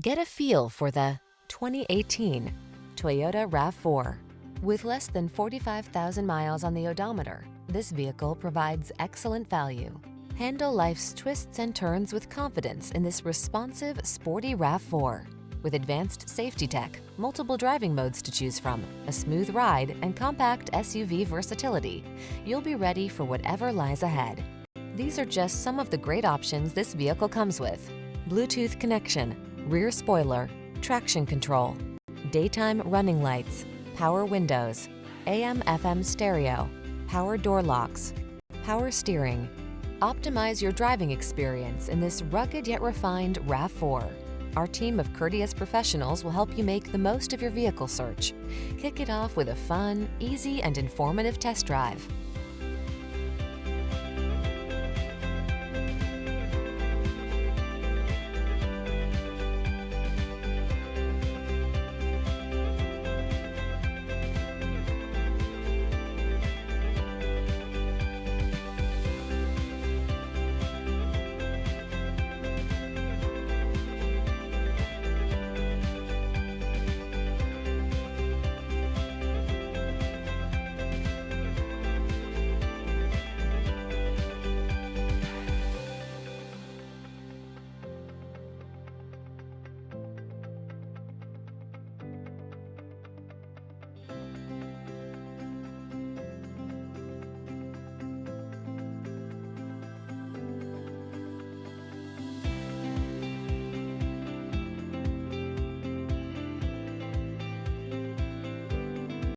Get a feel for the 2018 Toyota RAV4. With less than 45,000 miles on the odometer, this vehicle provides excellent value. Handle life's twists and turns with confidence in this responsive, sporty RAV4. With advanced safety tech, multiple driving modes to choose from, a smooth ride, and compact SUV versatility, you'll be ready for whatever lies ahead. These are just some of the great options this vehicle comes with: Bluetooth connection, rear spoiler, traction control, daytime running lights, power windows, AM/FM stereo, power door locks, power steering. Optimize your driving experience in this rugged yet refined RAV4. Our team of courteous professionals will help you make the most of your vehicle search. Kick it off with a fun, easy, and informative test drive.